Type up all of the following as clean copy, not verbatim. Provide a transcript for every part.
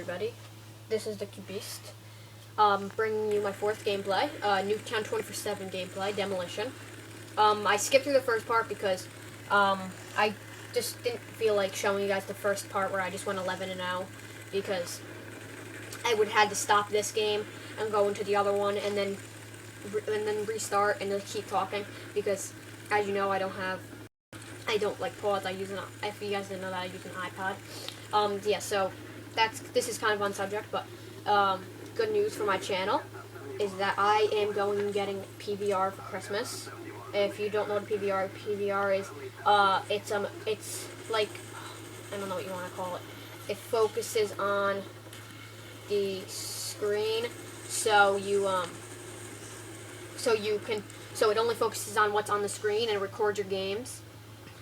everybody. This is the Beast, bringing you my fourth gameplay, Nuketown 24/7 gameplay, Demolition. I skipped through the first part because I just didn't feel like showing you guys the first part where I just went 11-0, because I would have to stop this game and go into the other one and then restart and then keep talking, because as you know, I don't like pause. If you guys didn't know that, I use an iPod. Yeah, so this is kind of on subject, but good news for my channel is that I am going and getting PVR for Christmas. If you don't know what PVR is, it's like, I don't know what you want to call it. It focuses on the screen, so it only focuses on what's on the screen and records your games,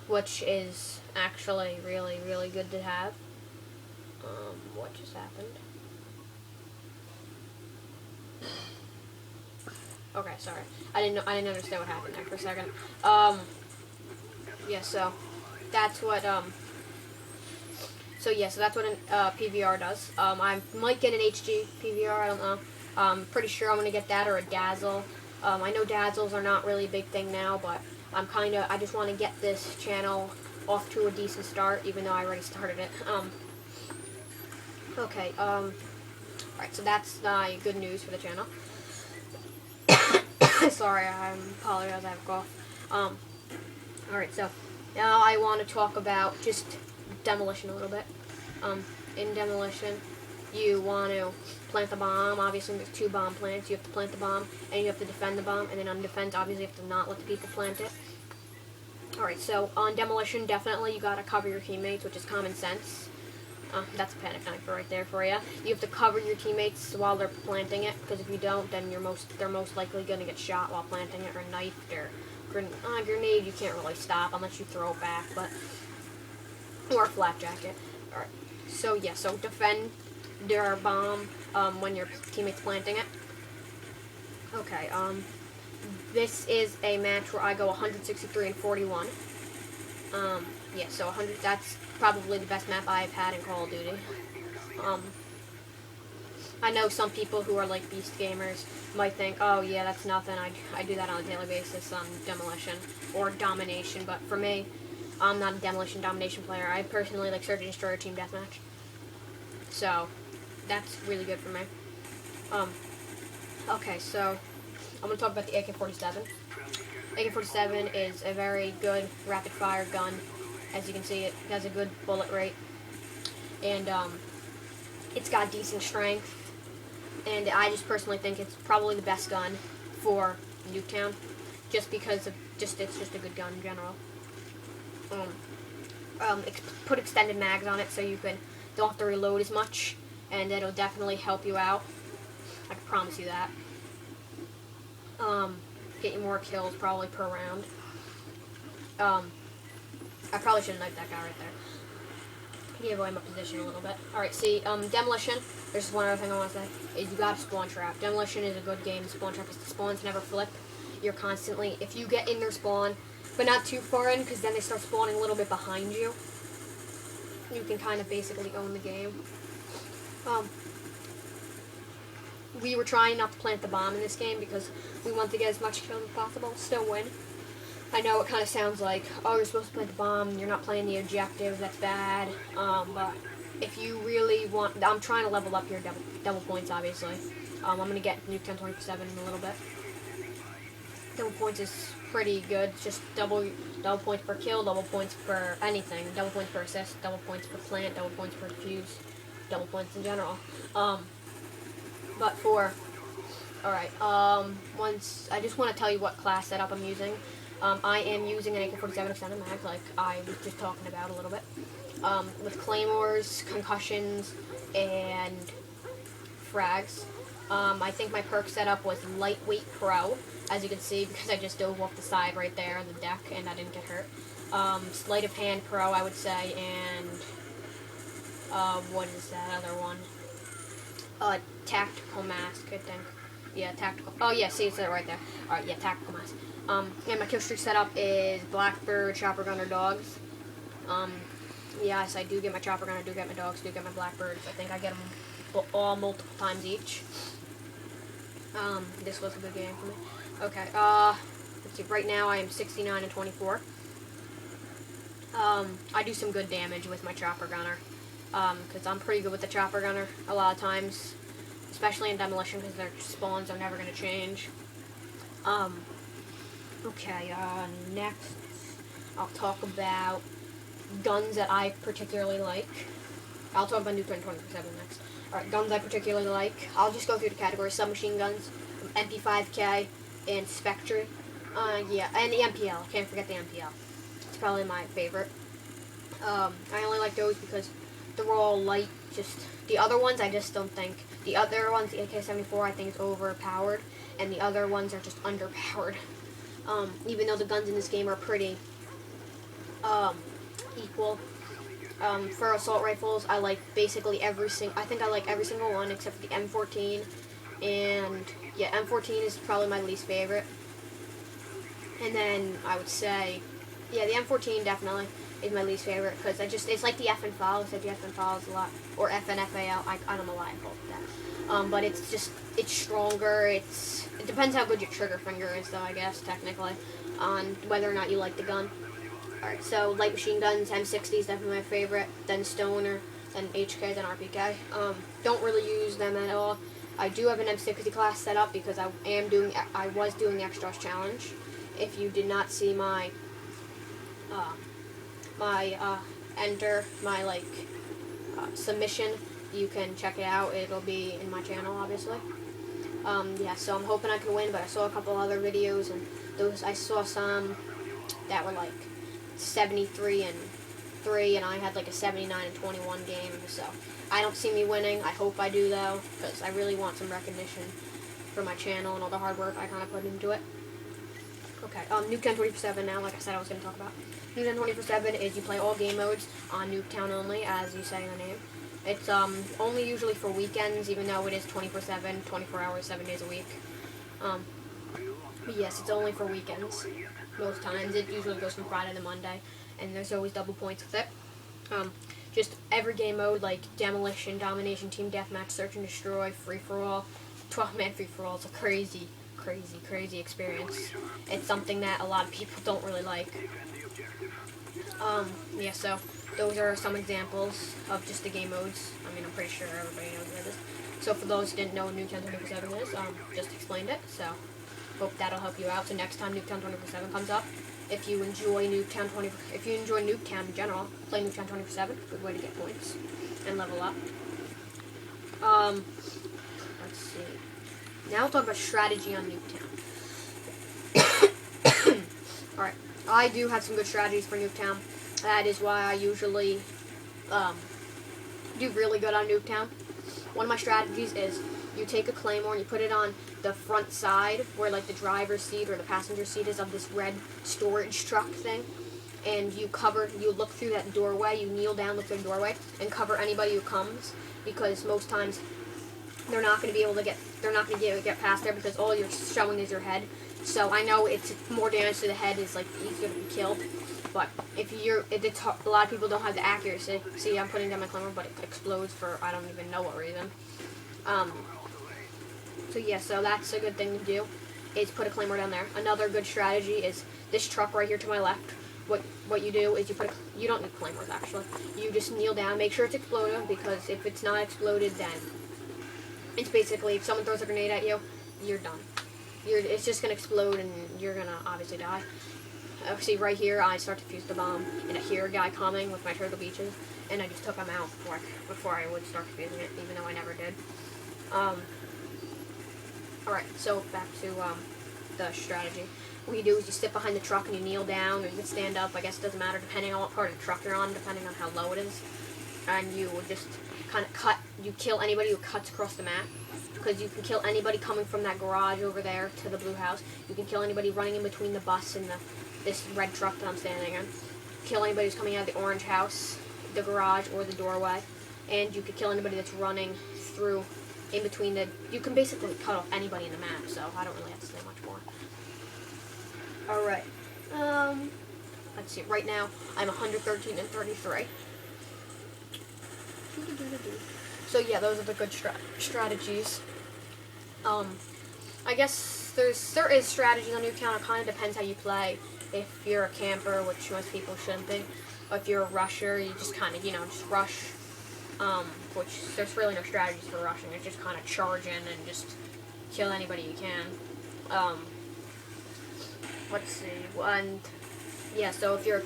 which is actually really, really good to have. What just happened? Okay, sorry. I didn't understand what happened there for a second. Yeah, so that's what that's what an PVR does. I might get an HD PVR, I don't know. I'm pretty sure I'm gonna get that or a Dazzle. I know Dazzles are not really a big thing now, but I just want to get this channel off to a decent start, even though I already started it. Okay, alright, so that's good news for the channel. Sorry, I apologize, I have a cough. Alright, so now I want to talk about just Demolition a little bit. In Demolition, you want to plant the bomb. Obviously, there's 2 bomb plants. You have to plant the bomb, and you have to defend the bomb, and then on defense, obviously, you have to not let the people plant it. Alright, so on Demolition, definitely you gotta cover your teammates, which is common sense. That's a panic sniper right there for you. You have to cover your teammates while they're planting it, because if you don't, then they're most likely gonna get shot while planting it, or knifed, or grenade. You can't really stop unless you throw it back, or a flak jacket. Alright, so yeah, so defend their bomb when your teammate's planting it. Okay, this is a match where I go 163-41. Yeah, so 100, that's probably the best map I've had in Call of Duty. I know some people who are like beast gamers might think, oh yeah, that's nothing, I do that on a daily basis on Demolition or Domination, but for me, I'm not a Demolition Domination player. I personally like Search and Destroy Team Deathmatch. So, that's really good for me. Okay, so I'm going to talk about the AK-47. AK-47 is a very good rapid-fire gun. As you can see, it has a good bullet rate. And it's got decent strength. And I just personally think it's probably the best gun for Nuketown, just because of it's just a good gun in general. Put extended mags on it so you don't have to reload as much, and it'll definitely help you out. I can promise you that. Get you more kills probably per round. I probably should have knifed that guy right there. Gave away my position a little bit. Alright, see, Demolition, there's one other thing I want to say, is you got a spawn trap. Demolition is a good game, spawn trap, because the spawns never flip. You're constantly, if you get in their spawn, but not too far in, because then they start spawning a little bit behind you, you can kind of basically own the game. We were trying not to plant the bomb in this game because we want to get as much kills as possible, still win. I know it kind of sounds like, oh, you're supposed to plant the bomb, you're not playing the objective, that's bad, but if you really want, I'm trying to level up your double points, obviously. I'm going to get Nuketown 24/7 in a little bit. Double points is pretty good, it's just double points per kill, double points per anything, double points per assist, double points per plant, double points per defuse, double points in general. Once, I just want to tell you what class setup I'm using. I am using an AK-47 extended mag, like I was just talking about a little bit, with claymores, concussions, and frags. I think my perk setup was lightweight pro, as you can see, because I just dove off the side right there on the deck and I didn't get hurt. Sleight of hand pro, I would say, and what is that other one? Tactical mask, I think. Yeah, tactical. Oh yeah, see, it's right there. Alright, yeah, tactical mask. And my kill streak setup is Blackbird, Chopper Gunner, Dogs. Yes, I do get my chopper gun, I do get my dogs, I do get my blackbirds. I think I get them all multiple times each. This was a good game for me. Okay, let's see, right now I am 69 and 24. I do some good damage with my chopper gunner, because I'm pretty good with the chopper gunner a lot of times, especially in demolition, because their spawns are never going to change. Okay, next I'll talk about guns that I particularly like. I'll talk about nuketown 24/7 next. Alright, guns I particularly like. I'll just go through the categories: submachine guns, MP5K, and Spectre. Yeah, and the MPL. Can't forget the MPL. It's probably my favorite. I only like those because they're all light. Just the other ones, I just don't think. The other ones, the AK-74, I think is overpowered, and the other ones are just underpowered. Even though the guns in this game are pretty equal. For assault rifles, I like basically every single one except for the M14, and yeah, M14 is probably my least favorite. And then I would say, yeah, the M14 definitely is my least favorite because it's like the F and FAL, except the F and FAL is a lot, or F and FAL. I don't know why I called it that. But it's stronger. It depends how good your trigger finger is, though, I guess technically, on whether or not you like the gun. Alright, so light machine guns, M60 is definitely my favorite, then Stoner, then HK, then RPK. Don't really use them at all. I do have an M60 class set up because I was doing the Extras Challenge. If you did not see my submission, you can check it out. It'll be in my channel, obviously. Yeah, so I'm hoping I can win, but I saw a couple other videos, and I saw some that were like 73 and 3, and I had like a 79 and 21 game, so I don't see me winning. I hope I do, though, because I really want some recognition for my channel and all the hard work I kind of put into it. Okay, nuketown 24/7 now, like I said I was going to talk about. nuketown 24/7 is you play all game modes on Nuketown only, as you say in the name. It's only usually for weekends, even though it is 24/7, 24 hours, 7 days a week. But yes, it's only for weekends. Most times. It usually goes from Friday to Monday, and there's always double points with it. Just every game mode, like demolition, domination, team deathmatch, search and destroy, free-for-all. 12-man free-for-all is a crazy experience. It's something that a lot of people don't really like. Yeah, so those are some examples of just the game modes. I mean, I'm pretty sure everybody knows what it is. So for those who didn't know what nuketown 24/7 is, just explained it, so hope that'll help you out. So next time nuketown 24/7 comes up, if you enjoy nuketown in general, play nuketown 24/7. Good way to get points and level up. Let's see. Now we'll talk about strategy on Nuketown. Alright, I do have some good strategies for Nuketown. That is why I usually do really good on Nuketown. One of my strategies is you take a claymore and you put it on the front side where like the driver's seat or the passenger seat is of this red storage truck thing, and you look through that doorway, you kneel down, look through the doorway, and cover anybody who comes, because most times they're not going to be able to get past there because all you're showing is your head. So I know it's more damage to the head, is like easier to be killed. But a lot of people don't have the accuracy. See, I'm putting down my claymore, but it explodes for I don't even know what reason. So yeah, so that's a good thing to do, is put a claymore down there. Another good strategy is this truck right here to my left. What you do is you don't need claymores actually. You just kneel down, make sure it's exploded, because if it's not exploded, then it's basically, if someone throws a grenade at you, you're done. It's just gonna explode and you're gonna obviously die. See right here, I start to fuse the bomb, and I hear a guy coming with my turtle beaches, and I just took him out before I would start fusing it, even though I never did. Alright, so back to the strategy. What you do is you sit behind the truck and you kneel down, or you can stand up. I guess it doesn't matter depending on what part of the truck you're on, depending on how low it is. And you would just kind of you kill anybody who cuts across the map. Because you can kill anybody coming from that garage over there to the blue house. You can kill anybody running in between the bus and this red truck that I'm standing in. Kill anybody who's coming out of the orange house, the garage, or the doorway. And you could kill anybody that's running through in between you can basically cut off anybody in the map, so I don't really have to say much more. Alright, let's see, right now I'm 113 and 33. So yeah, those are the good strategies. I guess there is strategy on nuketown. It kind of depends how you play. If you're a camper, which most people shouldn't be, or if you're a rusher, you just kind of, just rush. Which there's really no strategies for rushing. It's just kind of charge in and just kill anybody you can. Let's see, and yeah, so if you're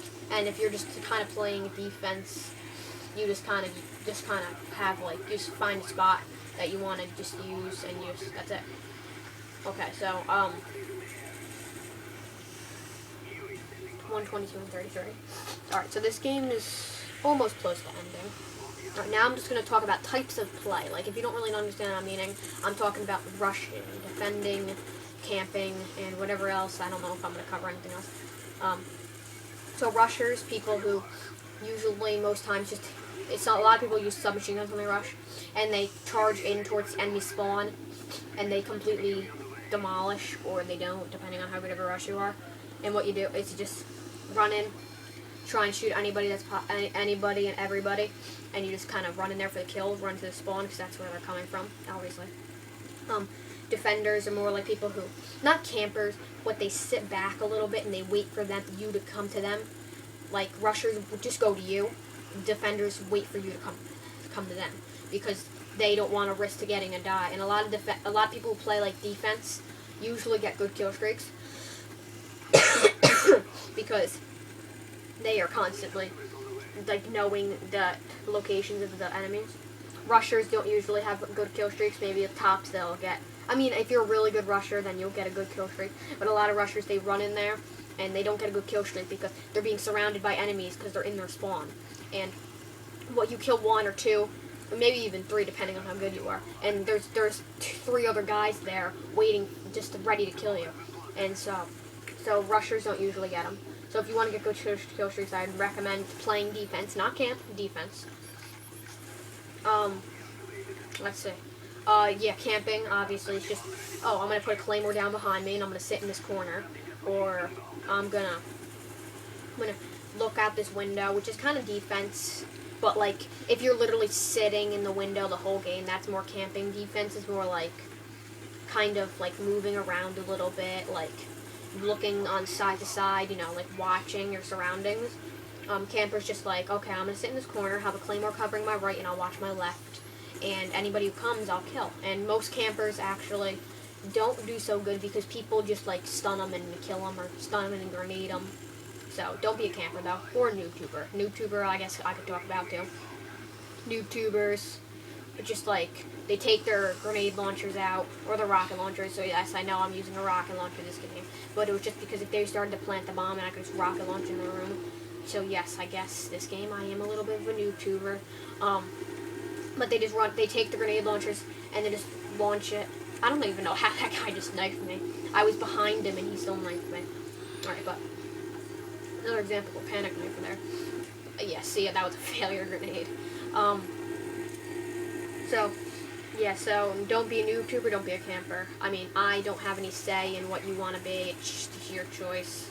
just kind of playing defense, you just kind of have just find a spot that you want to just use and use. That's it. Okay, so 122 and 33. All right, so this game is almost close to ending. All right, now I'm just going to talk about types of play. Like, if you don't really understand what I'm meaning, I'm talking about rushing, defending, camping, and whatever else. I don't know if I'm going to cover anything else. So rushers, people who usually most times a lot of people use submachine guns when they rush, and they charge in towards enemy spawn, and they completely demolish, or they don't, depending on how good of a rush you are. And what you do is you just run in, try and shoot anybody anybody and everybody, and you just kind of run in there for the kill, run to the spawn, because that's where they're coming from, obviously. Defenders are more like people who, not campers, but they sit back a little bit and they wait for you to come to them. Like, rushers will just go to you. Defenders wait for you to come to them, because they don't want to risk to getting a die. And a lot of people who play like defense usually get good kill streaks because they are constantly knowing the locations of the enemies. Rushers don't usually have good kill streaks. Maybe at tops they'll get. I mean, if you're a really good rusher, then you'll get a good kill streak. But a lot of rushers, they run in there and they don't get a good kill streak because they're being surrounded by enemies because they're in their spawn. And you kill one or two, or maybe even three, depending on how good you are. And there's three other guys there waiting, just ready to kill you. And so rushers don't usually get them. So if you want to get good kill streaks, I'd recommend playing defense, not camp, defense. Let's see. Yeah, camping, obviously, it's just, I'm going to put a claymore down behind me, and I'm going to sit in this corner. Or I'm going to look out this window, which is kind of defense. But, if you're literally sitting in the window the whole game, that's more camping. Defense is more, kind of, moving around a little bit, looking on side to side, watching your surroundings. Camper's just okay, I'm going to sit in this corner, have a claymore covering my right, and I'll watch my left. And anybody who comes, I'll kill. And most campers actually don't do so good because people just, stun them and kill them, or stun them and grenade them. So, don't be a camper, though. Or a noob-tuber. Noob-tuber, I guess I could talk about, too. Noob-tubers, just, they take their grenade launchers out, or the rocket launchers. So, yes, I know I'm using a rocket launcher this game. But it was just because if they started to plant the bomb, and I could just rocket launch in the room. So, yes, I guess this game I am a little bit of a noob-tuber. But they take the grenade launchers, and they just launch it. I don't even know how that guy just knifed me. I was behind him, and he still knifed me. Alright, but another example of panic knife there. Yeah, see, that was a failure grenade. So don't be a noob tuber, don't be a camper. I mean, I don't have any say in what you want to be. It's just your choice.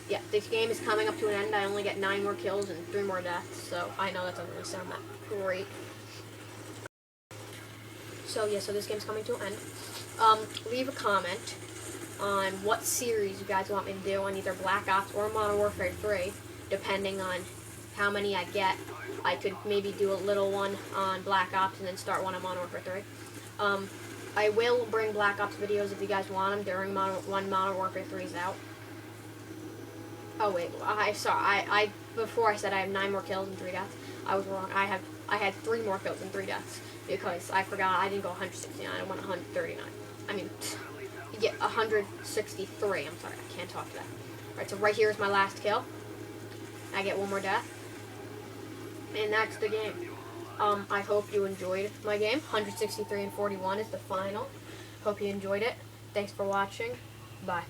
Yeah, this game is coming up to an end. I only get 9 more kills and 3 more deaths, so I know that doesn't really sound that great. So yeah, so this game's coming to an end. Leave a comment on what series you guys want me to do on either Black Ops or Modern Warfare 3, depending on how many I get. I could maybe do a little one on Black Ops and then start one on Modern Warfare 3. I will bring Black Ops videos if you guys want them during when Modern Warfare 3 is out. Oh wait, before I said I have 9 more kills and 3 deaths. I was wrong. I had 3 more kills and 3 deaths because I forgot I didn't go 169. I went 139. I mean, yeah, 163. I'm sorry, I can't talk to that. Alright, so right here is my last kill. I get 1 more death. And that's the game. I hope you enjoyed my game. 163 and 41 is the final. Hope you enjoyed it. Thanks for watching. Bye.